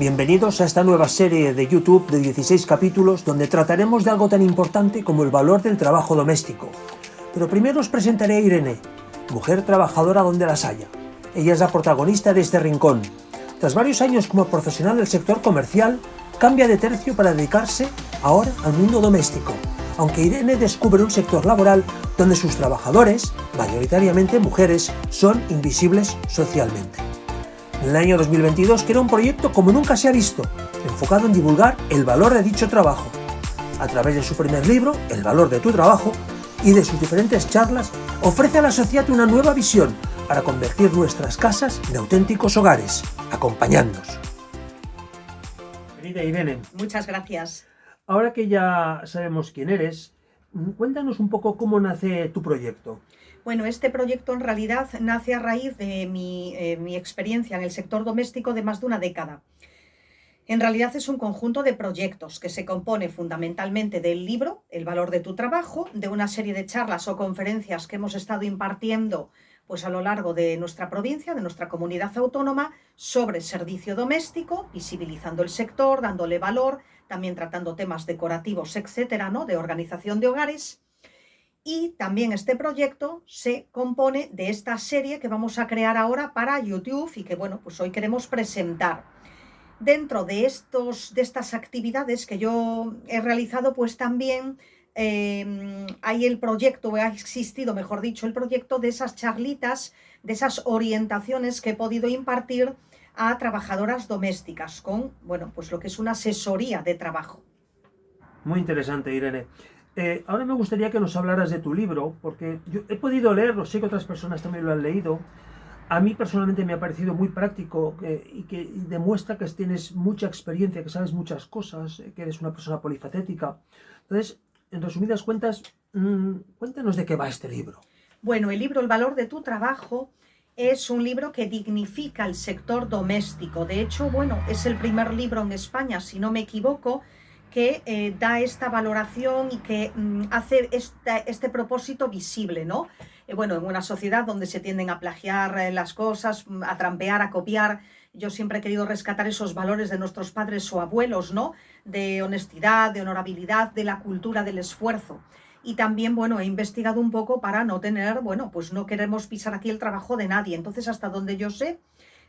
Bienvenidos a esta nueva serie de YouTube de 16 capítulos donde trataremos de algo tan importante como el valor del trabajo doméstico. Pero primero os presentaré a Irene, mujer trabajadora donde las haya. Ella es la protagonista de este rincón. Tras varios años como profesional del sector comercial, cambia de tercio para dedicarse ahora al mundo doméstico, aunque Irene descubre un sector laboral donde sus trabajadores, mayoritariamente mujeres, son invisibles socialmente. En el año 2022 creó un proyecto como nunca se ha visto, enfocado en divulgar el valor de dicho trabajo. A través de su primer libro, El valor de tu trabajo, y de sus diferentes charlas, ofrece a la sociedad una nueva visión para convertir nuestras casas en auténticos hogares, acompañándonos. Querida Irene, muchas gracias. Ahora que ya sabemos quién eres, cuéntanos un poco cómo nace tu proyecto. Bueno, este proyecto en realidad nace a raíz de mi experiencia en el sector doméstico de más de una década. En realidad es un conjunto de proyectos que se compone fundamentalmente del libro El valor de tu trabajo, de una serie de charlas o conferencias que hemos estado impartiendo pues, a lo largo de nuestra provincia, de nuestra comunidad autónoma, sobre servicio doméstico, visibilizando el sector, dándole valor, también tratando temas decorativos, etcétera, ¿no? De organización de hogares. Y también este proyecto se compone de esta serie que vamos a crear ahora para YouTube y que, bueno, pues hoy queremos presentar. Dentro de estas actividades que yo he realizado, pues también hay el proyecto, o ha existido, mejor dicho, el proyecto de esas charlitas, de esas orientaciones que he podido impartir a trabajadoras domésticas con, bueno, pues lo que es una asesoría de trabajo. Muy interesante, Irene. Ahora me gustaría que nos hablaras de tu libro, porque yo he podido leerlo, sé que otras personas también lo han leído. A mí personalmente me ha parecido muy práctico y que demuestra que tienes mucha experiencia, que sabes muchas cosas, que eres una persona polifacética. Entonces, en resumidas cuentas, cuéntanos de qué va este libro. Bueno, el libro El valor de tu trabajo es un libro que dignifica el sector doméstico. De hecho, bueno, es el primer libro en España, si no me equivoco, que da esta valoración y que hace este propósito visible, ¿no? Bueno, en una sociedad donde se tienden a plagiar las cosas, a trampear, a copiar, yo siempre he querido rescatar esos valores de nuestros padres o abuelos, ¿no? De honestidad, de honorabilidad, de la cultura del esfuerzo. Y también, bueno, he investigado un poco para no tener, bueno, pues no queremos pisar aquí el trabajo de nadie. Entonces, hasta donde yo sé,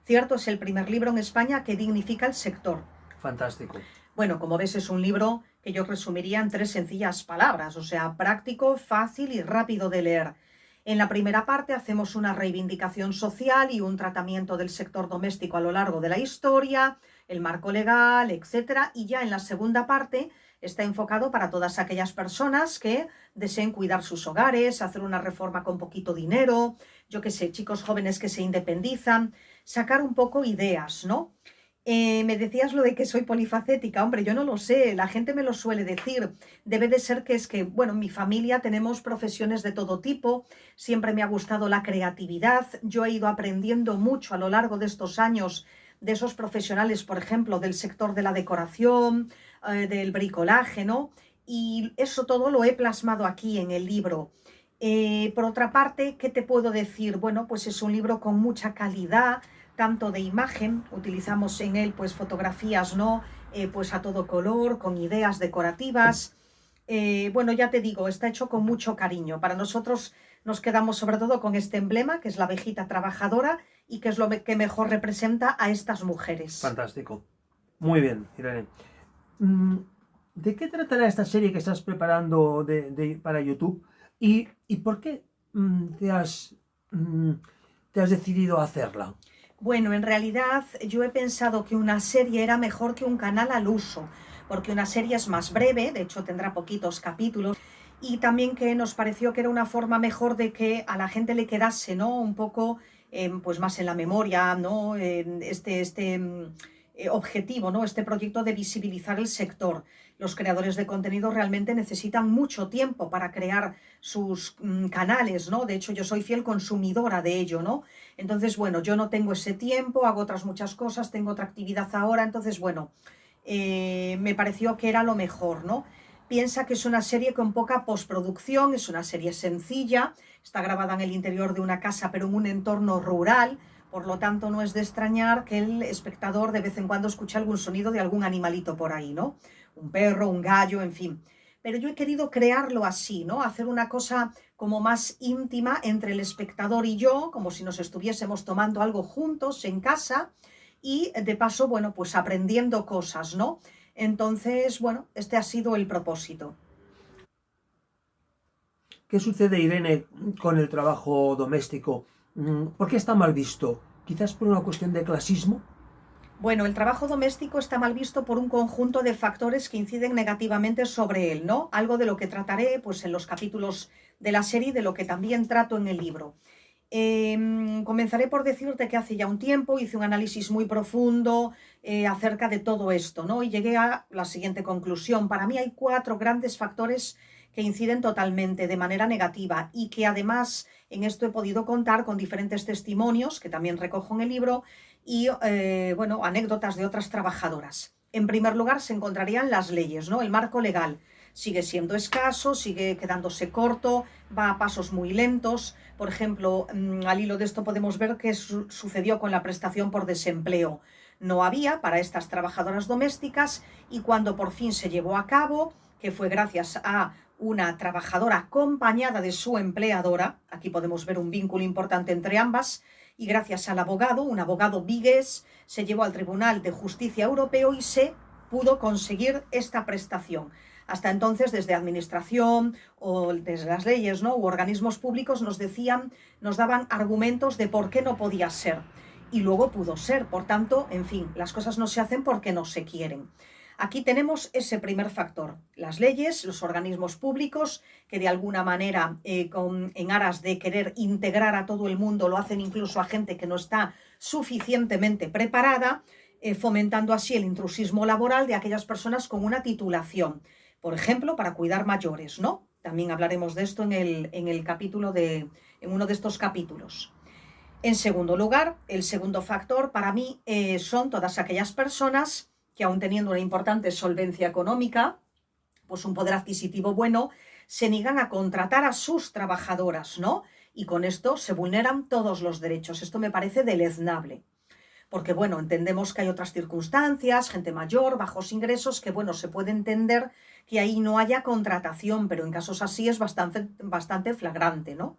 cierto, es el primer libro en España que dignifica el sector. Fantástico. Bueno, como ves, es un libro que yo resumiría en 3 sencillas palabras, o sea, práctico, fácil y rápido de leer. En la primera parte hacemos una reivindicación social y un tratamiento del sector doméstico a lo largo de la historia, el marco legal, etcétera. Y ya en la segunda parte está enfocado para todas aquellas personas que deseen cuidar sus hogares, hacer una reforma con poquito dinero, yo qué sé, chicos jóvenes que se independizan, sacar un poco ideas, ¿no? Me decías lo de que soy polifacética. Hombre, yo no lo sé, la gente me lo suele decir. Debe de ser que es que, bueno, en mi familia tenemos profesiones de todo tipo, siempre me ha gustado la creatividad, yo he ido aprendiendo mucho a lo largo de estos años de esos profesionales, por ejemplo, del sector de la decoración, del bricolaje, ¿no? Y eso todo lo he plasmado aquí en el libro. Por otra parte, ¿qué te puedo decir? Bueno, pues es un libro con mucha calidad, tanto de imagen, utilizamos en él pues fotografías, ¿no? Pues a todo color, con ideas decorativas. Bueno, ya te digo, está hecho con mucho cariño. Para nosotros nos quedamos sobre todo con este emblema, que es la abejita trabajadora y que es lo que mejor representa a estas mujeres. Fantástico. Muy bien, Irene. ¿De qué tratará esta serie que estás preparando para YouTube? ¿Y por qué te has decidido a hacerla? Bueno, en realidad yo he pensado que una serie era mejor que un canal al uso, porque una serie es más breve, de hecho tendrá poquitos capítulos, y también que nos pareció que era una forma mejor de que a la gente le quedase, ¿no? Un poco, pues más en la memoria, ¿no? Objetivo, ¿no? Este proyecto de visibilizar el sector. Los creadores de contenido realmente necesitan mucho tiempo para crear sus canales, ¿no? De hecho, yo soy fiel consumidora de ello, ¿no? Entonces, bueno, yo no tengo ese tiempo, hago otras muchas cosas, tengo otra actividad ahora, entonces, bueno, me pareció que era lo mejor, ¿no? Piensa que es una serie con poca postproducción, es una serie sencilla, está grabada en el interior de una casa, pero en un entorno rural, Por lo tanto, no es de extrañar que el espectador de vez en cuando escuche algún sonido de algún animalito por ahí, ¿no? Un perro, un gallo, en fin. Pero yo he querido crearlo así, ¿no? Hacer una cosa como más íntima entre el espectador y yo, como si nos estuviésemos tomando algo juntos en casa y de paso, bueno, pues aprendiendo cosas, ¿no? Entonces, bueno, este ha sido el propósito. ¿Qué sucede, Irene, con el trabajo doméstico? ¿Por qué está mal visto? ¿Quizás por una cuestión de clasismo? Bueno, el trabajo doméstico está mal visto por un conjunto de factores que inciden negativamente sobre él, ¿no? Algo de lo que trataré pues, en los capítulos de la serie, de lo que también trato en el libro. Comenzaré por decirte que hace ya un tiempo hice un análisis muy profundo acerca de todo esto, ¿no? Y llegué a la siguiente conclusión. Para mí hay 4 grandes factores que inciden totalmente de manera negativa y que además en esto he podido contar con diferentes testimonios que también recojo en el libro y bueno, anécdotas de otras trabajadoras. En primer lugar se encontrarían las leyes, ¿no? El marco legal sigue siendo escaso, sigue quedándose corto, va a pasos muy lentos. Por ejemplo, al hilo de esto podemos ver qué sucedió con la prestación por desempleo. No había para estas trabajadoras domésticas y cuando por fin se llevó a cabo, que fue gracias a una trabajadora acompañada de su empleadora, aquí podemos ver un vínculo importante entre ambas, y gracias al abogado, un abogado vigués, se llevó al Tribunal de Justicia Europeo y se pudo conseguir esta prestación. Hasta entonces, desde administración o desde las leyes, ¿no?, u organismos públicos nos daban argumentos de por qué no podía ser. Y luego pudo ser. Por tanto, en fin, las cosas no se hacen porque no se quieren. Aquí tenemos ese primer factor, las leyes, los organismos públicos, que de alguna manera, en aras de querer integrar a todo el mundo, lo hacen incluso a gente que no está suficientemente preparada, fomentando así el intrusismo laboral de aquellas personas con una titulación. Por ejemplo, para cuidar mayores, ¿no? También hablaremos de esto en uno de estos capítulos. En segundo lugar, el segundo factor para mí son todas aquellas personas que, aun teniendo una importante solvencia económica, pues un poder adquisitivo bueno, se niegan a contratar a sus trabajadoras, ¿no? Y con esto se vulneran todos los derechos. Esto me parece deleznable. Porque, bueno, entendemos que hay otras circunstancias, gente mayor, bajos ingresos, que, bueno, se puede entender que ahí no haya contratación, pero en casos así es bastante flagrante, ¿no?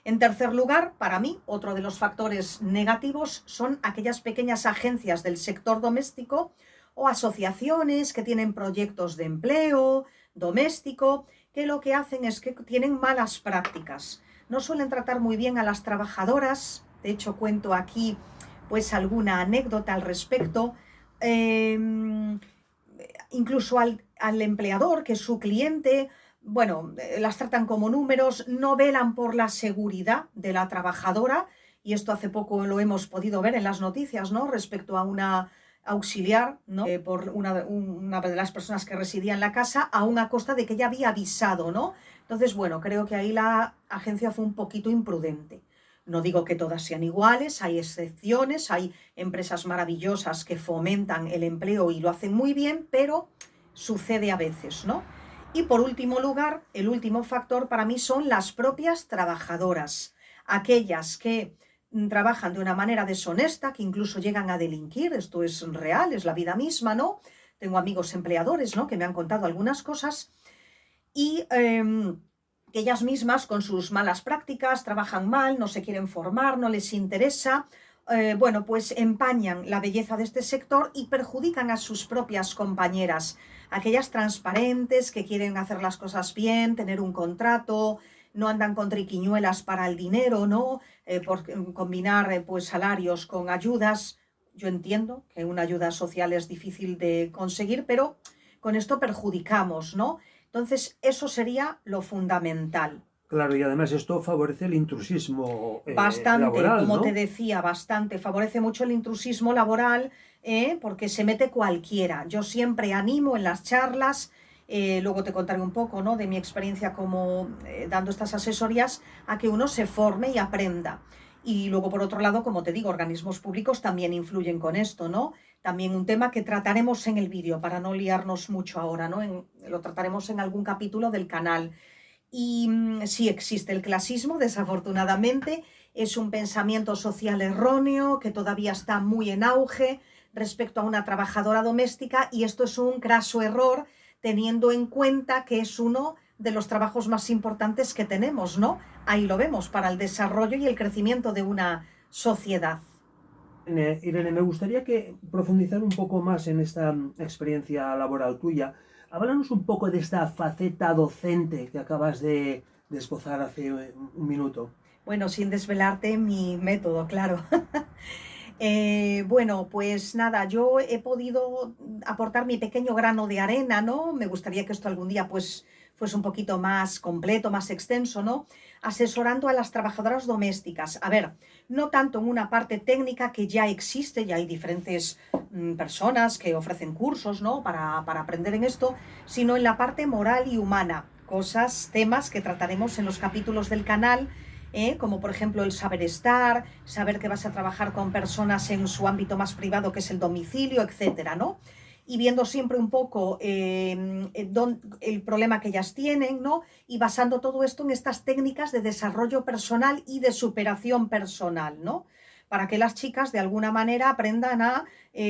En tercer lugar, para mí, otro de los factores negativos son aquellas pequeñas agencias del sector doméstico o asociaciones que tienen proyectos de empleo doméstico, que lo que hacen es que tienen malas prácticas. No suelen tratar muy bien a las trabajadoras. De hecho, cuento aquí pues alguna anécdota al respecto. Incluso al empleador, que es su cliente, bueno, las tratan como números, no velan por la seguridad de la trabajadora, y esto hace poco lo hemos podido ver en las noticias, ¿no?, respecto a una auxiliar, ¿no?, por una de las personas que residía en la casa, aún a costa de que ella había avisado, ¿no? Entonces, bueno, creo que ahí la agencia fue un poquito imprudente. No digo que todas sean iguales, hay excepciones, hay empresas maravillosas que fomentan el empleo y lo hacen muy bien, pero sucede a veces, ¿no? Y por último lugar, el último factor para mí son las propias trabajadoras, aquellas que trabajan de una manera deshonesta, que incluso llegan a delinquir. Esto es real, es la vida misma, ¿no? Tengo amigos empleadores, ¿no?, que me han contado algunas cosas y que ellas mismas con sus malas prácticas trabajan mal, no se quieren formar, no les interesa, bueno, pues empañan la belleza de este sector y perjudican a sus propias compañeras, aquellas transparentes que quieren hacer las cosas bien, tener un contrato, no andan con triquiñuelas para el dinero, ¿no? Por combinar pues salarios con ayudas. Yo entiendo que una ayuda social es difícil de conseguir, pero con esto perjudicamos, ¿no? Entonces, eso sería lo fundamental. Claro, y además esto favorece el intrusismo Bastante, laboral, como te ¿no? decía, bastante. Favorece mucho el intrusismo laboral, porque se mete cualquiera. Yo siempre animo en las charlas, luego te contaré un poco, ¿no?, de mi experiencia como dando estas asesorías, a que uno se forme y aprenda. Y luego, por otro lado, como te digo, organismos públicos también influyen con esto, ¿no? También un tema que trataremos en el vídeo, para no liarnos mucho ahora, ¿no? Lo trataremos en algún capítulo del canal. Y sí existe el clasismo, desafortunadamente, es un pensamiento social erróneo que todavía está muy en auge respecto a una trabajadora doméstica, y esto es un craso error teniendo en cuenta que es uno de los trabajos más importantes que tenemos, ¿no? Ahí lo vemos, para el desarrollo y el crecimiento de una sociedad. Irene, me gustaría que profundizar un poco más en esta experiencia laboral tuya. Háblanos un poco de esta faceta docente que acabas de esbozar hace un minuto. Bueno, sin desvelarte mi método, claro. Bueno, pues nada, yo he podido aportar mi pequeño grano de arena, ¿no? Me gustaría que esto algún día pues fuese un poquito más completo, más extenso, ¿no? Asesorando a las trabajadoras domésticas. A ver, no tanto en una parte técnica que ya existe, ya hay diferentes personas que ofrecen cursos, ¿no? Para aprender en esto, sino en la parte moral y humana. Cosas, temas que trataremos en los capítulos del canal, como por ejemplo el saber estar, saber que vas a trabajar con personas en su ámbito más privado, que es el domicilio, etcétera, ¿no? Y viendo siempre un poco el problema que ellas tienen, ¿no? Y basando todo esto en estas técnicas de desarrollo personal y de superación personal, ¿no? Para que las chicas de alguna manera aprendan a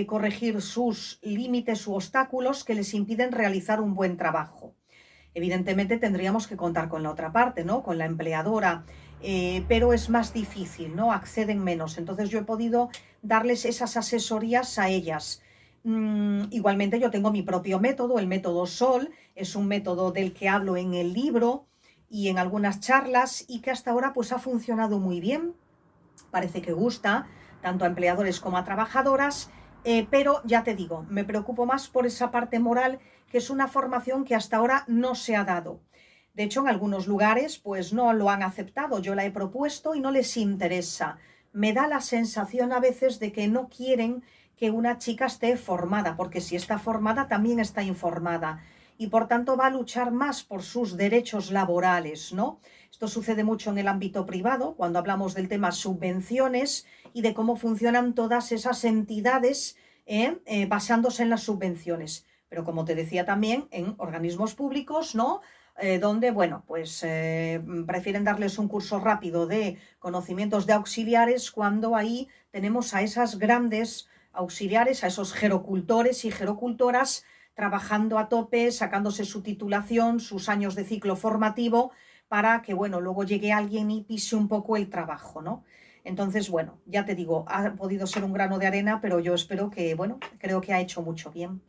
corregir sus límites u obstáculos que les impiden realizar un buen trabajo. Evidentemente tendríamos que contar con la otra parte, ¿no? Con la empleadora, pero es más difícil, ¿no? Acceden menos. Entonces yo he podido darles esas asesorías a ellas. Igualmente yo tengo mi propio método, el método SOL, es un método del que hablo en el libro y en algunas charlas, y que hasta ahora pues ha funcionado muy bien. Parece que gusta tanto a empleadores como a trabajadoras, pero ya te digo, me preocupo más por esa parte moral, que es una formación que hasta ahora no se ha dado. De hecho, en algunos lugares pues no lo han aceptado, yo la he propuesto y no les interesa. Me da la sensación a veces de que no quieren que una chica esté formada, porque si está formada también está informada, y por tanto va a luchar más por sus derechos laborales, ¿no? Esto sucede mucho en el ámbito privado, cuando hablamos del tema subvenciones y de cómo funcionan todas esas entidades basándose en las subvenciones. Pero como te decía también, en organismos públicos, ¿no? Donde, bueno, pues prefieren darles un curso rápido de conocimientos de auxiliares, cuando ahí tenemos a esas grandes auxiliares, a esos gerocultores y gerocultoras trabajando a tope, sacándose su titulación, sus años de ciclo formativo, para que, bueno, luego llegue alguien y pise un poco el trabajo, ¿no? Entonces, bueno, ya te digo, ha podido ser un grano de arena, pero yo espero que, bueno, creo que ha hecho mucho bien.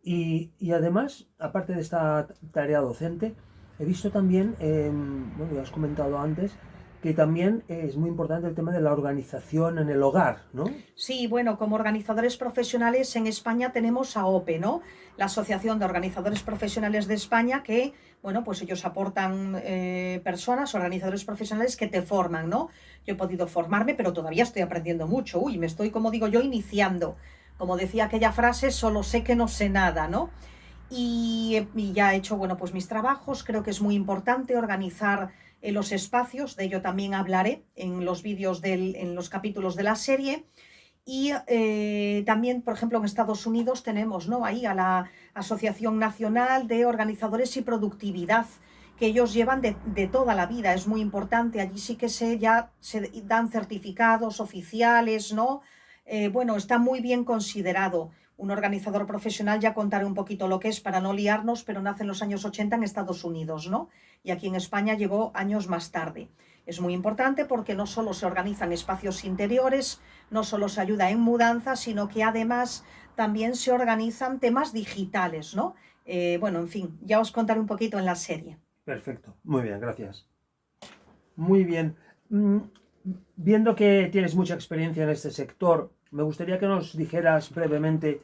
Y además, aparte de esta tarea docente, he visto también, bueno, ya has comentado antes, que también es muy importante el tema de la organización en el hogar, ¿no? Sí, bueno, como organizadores profesionales en España tenemos a OPE, ¿no? La Asociación de Organizadores Profesionales de España, que, bueno, pues ellos aportan personas, organizadores profesionales que te forman, ¿no? Yo he podido formarme, pero todavía estoy aprendiendo mucho. Uy, me estoy, como digo yo, iniciando. Como decía aquella frase, solo sé que no sé nada, ¿no? Y ya he hecho, bueno, pues mis trabajos. Creo que es muy importante organizar los espacios, de ello también hablaré en los vídeos en los capítulos de la serie. Y también, por ejemplo, en Estados Unidos tenemos, ¿no? Ahí a la Asociación Nacional de Organizadores y Productividad, que ellos llevan de toda la vida. Es muy importante. Allí sí que ya se dan certificados oficiales, ¿no? Bueno, está muy bien considerado. Un organizador profesional, ya contaré un poquito lo que es para no liarnos, pero nace en los años 80 en Estados Unidos, ¿no? Y aquí en España llegó años más tarde. Es muy importante porque no solo se organizan espacios interiores, no solo se ayuda en mudanza, sino que además también se organizan temas digitales, ¿no? Bueno, en fin, ya os contaré un poquito en la serie. Perfecto, muy bien, gracias. Muy bien. Viendo que tienes mucha experiencia en este sector, me gustaría que nos dijeras brevemente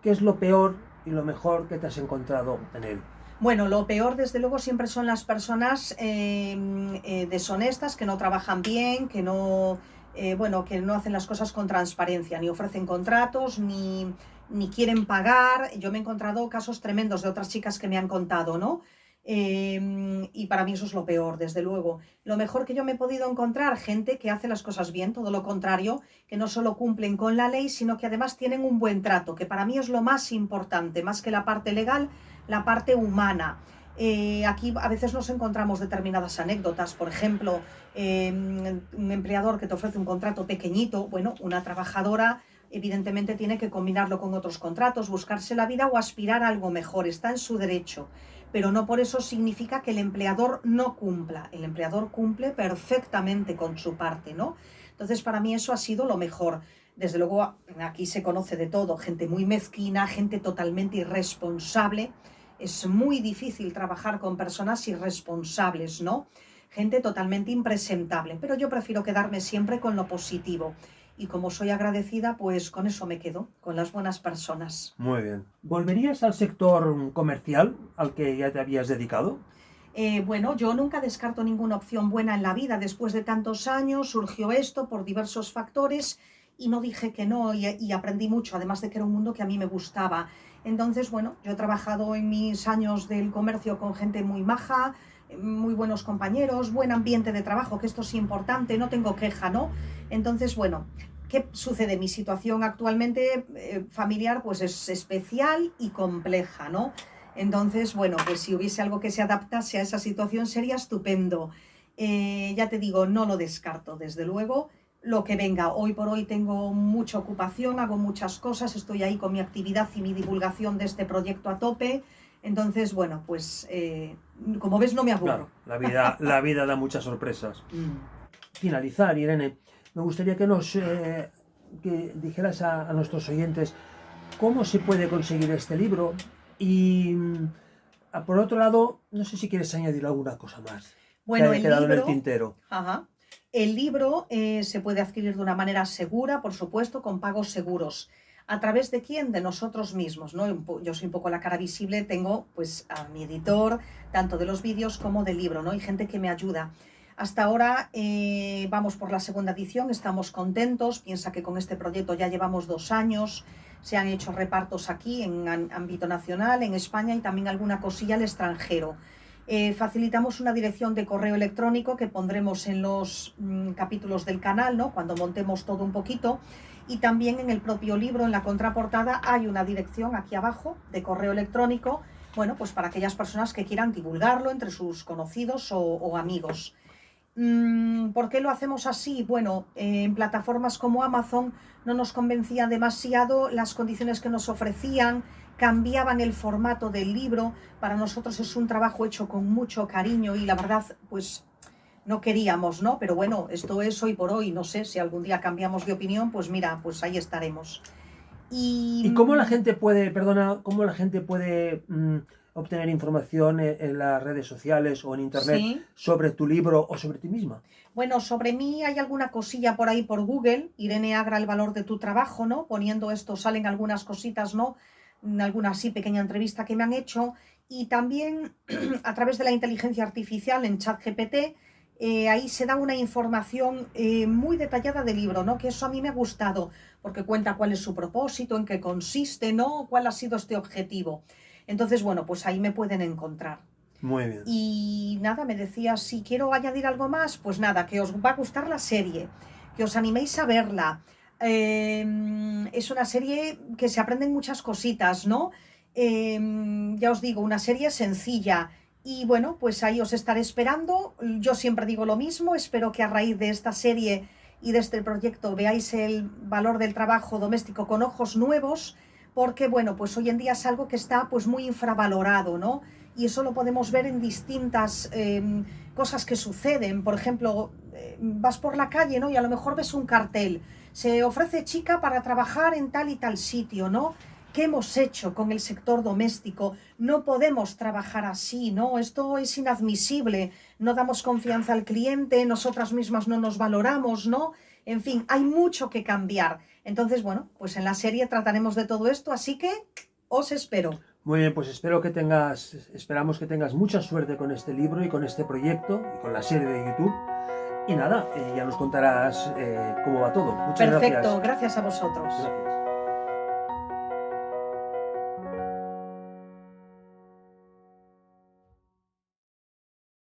qué es lo peor y lo mejor que te has encontrado en él. Bueno, lo peor, desde luego, siempre son las personas deshonestas, que no trabajan bien, que no, bueno, que no hacen las cosas con transparencia, ni ofrecen contratos, ni quieren pagar. Yo me he encontrado casos tremendos de otras chicas que me han contado, ¿no? Y para mí eso es lo peor, desde luego. Lo mejor que yo me he podido encontrar, gente que hace las cosas bien, todo lo contrario, que no solo cumplen con la ley, sino que además tienen un buen trato, que para mí es lo más importante, más que la parte legal, la parte humana. Aquí a veces nos encontramos determinadas anécdotas, por ejemplo, un empleador que te ofrece un contrato pequeñito, bueno, una trabajadora evidentemente tiene que combinarlo con otros contratos, buscarse la vida o aspirar a algo mejor, está en su derecho, pero no por eso significa que el empleador no cumpla, el empleador cumple perfectamente con su parte, ¿no? Entonces para mí eso ha sido lo mejor. Desde luego aquí se conoce de todo, gente muy mezquina, gente totalmente irresponsable. Es muy difícil trabajar con personas irresponsables, ¿no? Gente totalmente impresentable, pero yo prefiero quedarme siempre con lo positivo. Y como soy agradecida, pues con eso me quedo, con las buenas personas. Muy bien. ¿Volverías al sector comercial al que ya te habías dedicado? Bueno, yo nunca descarto ninguna opción buena en la vida. Después de tantos años surgió esto por diversos factores y no dije que no y aprendí mucho, además de que era un mundo que a mí me gustaba. Entonces, bueno, yo he trabajado en mis años del comercio con gente muy maja, muy buenos compañeros, buen ambiente de trabajo, que esto es importante, no tengo queja, ¿no? Entonces, bueno, ¿qué sucede? Mi situación actualmente familiar pues es especial y compleja, ¿no? Entonces, bueno, pues si hubiese algo que se adaptase a esa situación sería estupendo. Ya te digo, no lo descarto, desde luego. Lo que venga, hoy por hoy tengo mucha ocupación, hago muchas cosas, estoy ahí con mi actividad y mi divulgación de este proyecto a tope. Entonces, bueno, pues como ves no me aburro. Claro, la vida da muchas sorpresas. Finalizar, Irene, me gustaría que que dijeras a nuestros oyentes cómo se puede conseguir este libro y, por otro lado, no sé si quieres añadir alguna cosa más Bueno, que haya quedado en el tintero. Ajá. El libro se puede adquirir de una manera segura, por supuesto, con pagos seguros. ¿A través de quién? De nosotros mismos, ¿no? Yo soy un poco la cara visible, tengo pues a mi editor, tanto de los vídeos como del libro, ¿no? Hay gente que me ayuda. Hasta ahora vamos por la segunda edición, estamos contentos, piensa que con este proyecto ya llevamos 2 años, se han hecho repartos aquí en ámbito nacional, en España y también alguna cosilla al extranjero. Facilitamos una dirección de correo electrónico que pondremos en los capítulos del canal, ¿no? Cuando montemos todo un poquito. Y también en el propio libro, en la contraportada, hay una dirección aquí abajo de correo electrónico, bueno, pues para aquellas personas que quieran divulgarlo entre sus conocidos o amigos. ¿Por qué lo hacemos así? Bueno, en plataformas como Amazon no nos convencían demasiado las condiciones que nos ofrecían, cambiaban el formato del libro. Para nosotros es un trabajo hecho con mucho cariño y la verdad, pues no queríamos, ¿no? Pero bueno, esto es hoy por hoy, no sé, si algún día cambiamos de opinión, pues mira, pues ahí estaremos. ¿Y cómo la gente puede, cómo la gente puede obtener información en las redes sociales o en internet ¿Sí? sobre tu libro o sobre ti misma? Bueno, sobre mí hay alguna cosilla por ahí por Google, Irene Agra, el valor de tu trabajo, ¿no? Poniendo esto salen algunas cositas, ¿no? Alguna así pequeña entrevista que me han hecho. Y también a través de la inteligencia artificial en ChatGPT, ahí se da una información muy detallada del libro, ¿no? Que eso a mí me ha gustado, porque cuenta cuál es su propósito, en qué consiste, ¿no? Cuál ha sido este objetivo. Entonces, bueno, pues ahí me pueden encontrar. Muy bien. Y nada, me decía, si quiero añadir algo más, pues nada, que os va a gustar la serie, que os animéis a verla. Es una serie que se aprenden muchas cositas, ¿no? Ya os digo, una serie sencilla. Y bueno, pues ahí os estaré esperando. Yo siempre digo lo mismo, espero que a raíz de esta serie y de este proyecto veáis el valor del trabajo doméstico con ojos nuevos, porque bueno, pues hoy en día es algo que está pues muy infravalorado, ¿no? Y eso lo podemos ver en distintas cosas que suceden. Por ejemplo, vas por la calle, ¿no? Y a lo mejor ves un cartel, se ofrece chica para trabajar en tal y tal sitio, ¿no? ¿Qué hemos hecho con el sector doméstico? No podemos trabajar así, ¿no? Esto es inadmisible, no damos confianza al cliente, nosotras mismas no nos valoramos, ¿no? En fin, hay mucho que cambiar. Entonces, bueno, pues en la serie trataremos de todo esto, así que os espero. Muy bien, pues esperamos que tengas mucha suerte con este libro y con este proyecto y con la serie de YouTube. Y nada, ya nos contarás cómo va todo. Muchas Perfecto, gracias. gracias a vosotros. Gracias.